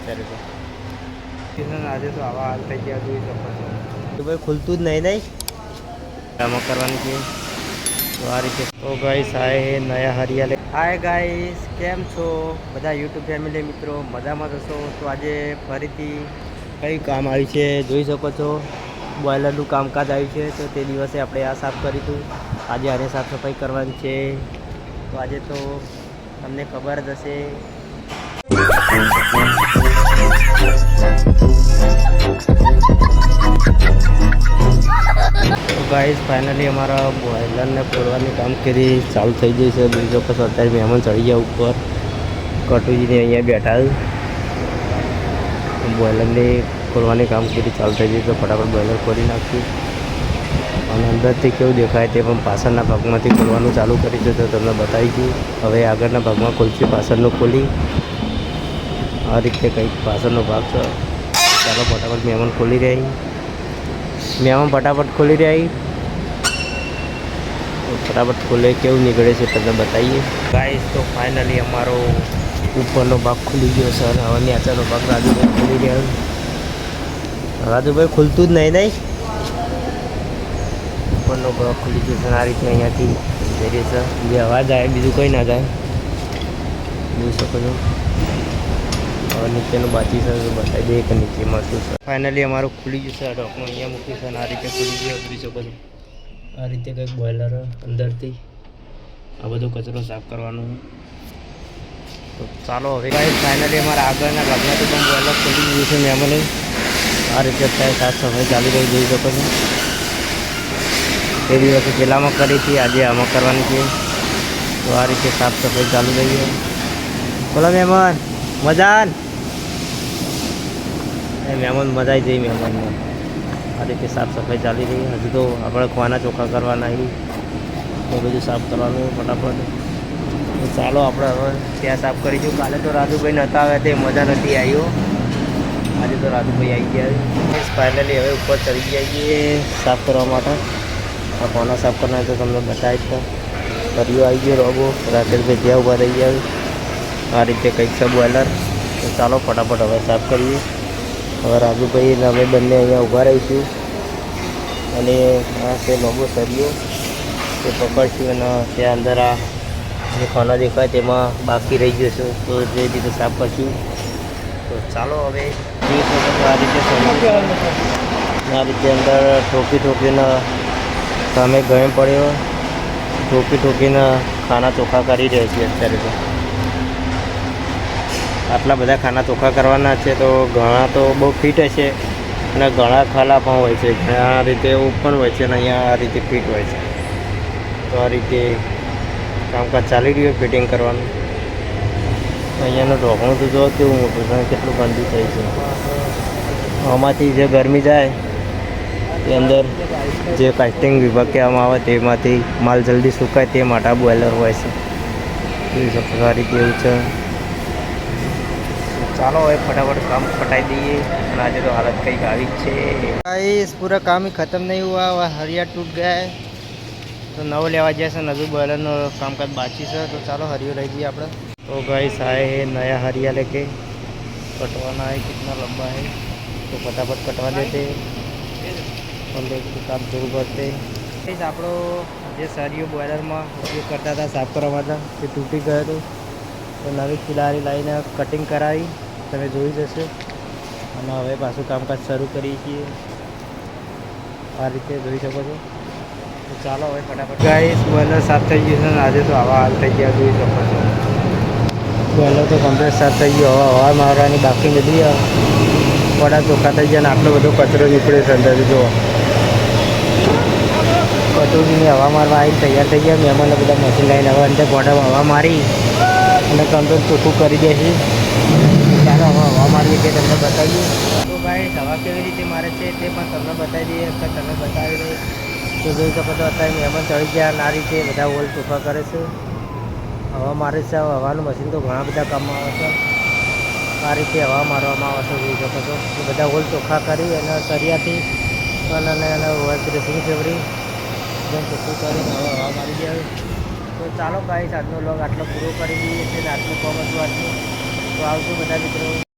અત્યારે તો આજે તો આવા હાલ થઈ ગયા જોઈ શકો છો તો ભાઈ ખુલતું જ નહીં આમાં કરવાની છે તો આ રીતે તો ગાઈસ આય હે નયા હરિયાલે હાય ગાઈસ કેમ છો બધા યુટ્યુબ ફેમિલી મિત્રો મજામાં જશો તો આજે ફરીથી કઈ કામ આવ્યું છે જોઈ શકો છો બોઇલરનું કામકાજ આવ્યું છે તો તે દિવસે આપણે આ સાફ કરીશું આજે આને સાફ સફાઈ કરવાની છે તો આજે તો તમને ખબર જ હશે તો ગાઈસ ફાઇનલી અમારા બોઇલરને ખોલવાની કામગીરી ચાલુ થઈ ગઈ છે જોઈ શકો છો અત્યારે મહેમાન ચડી ગયા ઉપર કટુજીને અહીંયા બેઠા બોઇલરને ખોલવાની કામગીરી ચાલુ થઈ ગઈ તો ફટાફટ બોઇલર ખોલી નાખ્યું અને અંદરથી કેવું દેખાય તે પણ પાછળના ભાગમાંથી ખોલવાનું ચાલુ કરી છે તો તમને બતાવીશું હવે આગળના ભાગમાં ખોલશું પાછળનું ખોલી આ રીતે કંઈક પાછળનો ભાગ છે ચાલો ફટાફટ મહેમાન ખોલી રહી મહેમાન ફટાફટ ખોલી રહી ફટાફટ ખોલે કેવું નીકળે છે તમને બતાવીએ ગાઈસ તો ફાઇનલી અમારો ઉપરનો ભાગ ખુલી ગયો છે અને હવે નીચેનો ભાગ રાજુભાઈ ખોલી રહ્યો રાજુભાઈ ખુલતું જ નહીં ઉપરનો ભાગ ખુલી ગયો છે આ રીતે અહીંયાથી જઈએ છે જે અવાજ આવે બીજું કંઈ ના જાય જોઈ શકો છો હવે નીચેનું બાકી છે બતાવી દઈએ કે નીચેમાં શું છે ફાઇનલી અમારું ખુલી ગયું છે આ ડોકમાં અહીંયા મૂક્યું છે અને આ રીતે ખુલી ગયું જોઈ શકો છો આ રીતે કંઈક બોઇલર અંદરથી આ બધો કચરો સાફ કરવાનો તો ચાલો હવે ફાઇનલી અમારા આગળના ભાગમાંથી પણ બોઇલર ખુલી ગયું છે મહેમાને આ રીતે અત્યારે સાફ સફાઈ ચાલી રહી જોઈ શકો છો તે દિવસે પેલામાં કરી હતી આજે આમાં કરવાની છે તો આ રીતે સાફ સફાઈ ચાલુ રહી છે બોલો મહેમાન મજાન મહેમાન મજા આવી જઈ મહેમાનમાં આ રીતે સાફ સફાઈ ચાલી રહી હજુ તો આપણે ખવાના ચોખ્ખા કરવાના એ બધું સાફ કરવાનું ફટાફટ ચાલો આપણે હવે ત્યાં સાફ કરીશું કાલે તો રાજુભાઈ નહોતા આવ્યા તે મજા નથી આવ્યો આજે તો રાજુભાઈ આવી ગયા ફાઇનલી હવે ઉપર ચડી ગયા છીએ સાફ કરવા માટે આ કોના સાફ કરવાના તો તમને બતાવીશ તો કર્યો આવી ગયો રોગો રાકેશભાઈ ત્યાં ઊભા રહી ગયા આ રીતે કંઈક છે બોઇલર તો ચાલો ફટાફટ હવે સાફ કરીએ હવે રાજુભાઈ અને અમે બંને અહીંયા ઊભા રહીશું અને આ તે લોગો સરિયો તે પકડશું અને ત્યાં અંદર આ જે ખાના દેખાય તેમાં બાકી રહી જશે તો જે રીતે સાફ કરશું તો ચાલો હવે આ રીતે આ રીતે અંદર ઠોકીને સામે ગમે પડ્યો ઠોકીને ખાના ચોખ્ખા કરી રહ્યા છીએ અત્યારે તો આટલા બધા ખાના ચોખ્ખા કરવાના છે તો ઘણા તો બહુ ફિટ હશે અને ઘણા ખાલા પણ હોય છે આ રીતે ઓપન હોય છે અને અહીંયા આ રીતે ફિટ હોય છે તો આ રીતે કામકાજ ચાલી રહ્યું ફિટિંગ કરવાનું અહીંયાનું ઢોકણું તો જો કેવું મોટું છે કેટલું ગંદુ થઈ છે આમાંથી જે ગરમી જાય તે અંદર જે કાસ્ટિંગ વિભાગ કહેવામાં આવે તેમાંથી માલ જલ્દી સુકાય તે માટે બોઇલર હોય છે એ આ રીતે એવું છે ચાલો હવે ફટાફટ काम पटाई दिए आज तो हालत कई गाड़ी है गाइस पूरा काम ही ख़त्म नहीं हुआ हरिया टूट गया है तो नव लेवा जैसे नजू बॉयलर कामकाज बाकी है तो चलो हरियो रह गई अपने तो गाइस आए हैं नया हरिया लेके कटवाना है कितना लंबा है तो फटाफट कटवा देते काम शुरू करते આપણો જે સરિયો બોઇલરમાં ઉપયોગ કરતા હતા સાફ કરવા માટે તે તૂટી ગયો હતો તો નવી ખિલાડી લાવીને કટિંગ કરાવી તમે જોઈ જશે અને હવે પાછું કામકાજ શરૂ કરીએ છીએ આ રીતે જોઈ શકો છો તો ચાલો હવે ફટાફટ ગાઈસ બોઇલર સાફ થઈ ગયું છે અને આજે તો આવા હાલ થઈ ગયા જોઈ શકો છો બોઇલર તો કમ્પ્લીટ સાફ થઈ ગયો હવે હવા મારવાની બાકી નથી વડા ચોખ્ખા થઈ ગયા અને આટલો બધો કચરો નીકળે છે અંદરથી જુઓ કટોરીની હવા મારવા આવીને તૈયાર થઈ ગયા મહેમાનને બધા મશીન લાવીને હવે અંદર ગોડામાં હવા મારી અને કમ્પ્લીટ ચોખ્ખું કરી દેશે ચાલો હવે હવા મારીએ તે તમને બતાવીએ તો ભાઈ હવા કેવી રીતે મારે છે તે પણ તમને બતાવી દઈએ કે તમે બતાવી દઈએ તો જોઈ શકો તો અત્યારે મહેમાન ચડી ગયા અને આ રીતે બધા હોલ ચોખ્ખા કરે છે હવા મારે છે હવાનું મશીન તો ઘણા બધા કામમાં આવે છે આ રીતે હવા મારવામાં આવે છે જોઈ શકો છો એ બધા હોલ ચોખ્ખા કરી અને સરિયાથી અને હોલ ડ્રેસિંગ ફેવરી એકદમ ચોખ્ખું કરીને હવે હવા મારી જાય તો ચાલો ગાઈસ આજનો વ્લોગ આટલો પૂરો કરી દઈએ છીએ અને આટલું કોમ હતું આજનું તો આવજો બધા મિત્રો।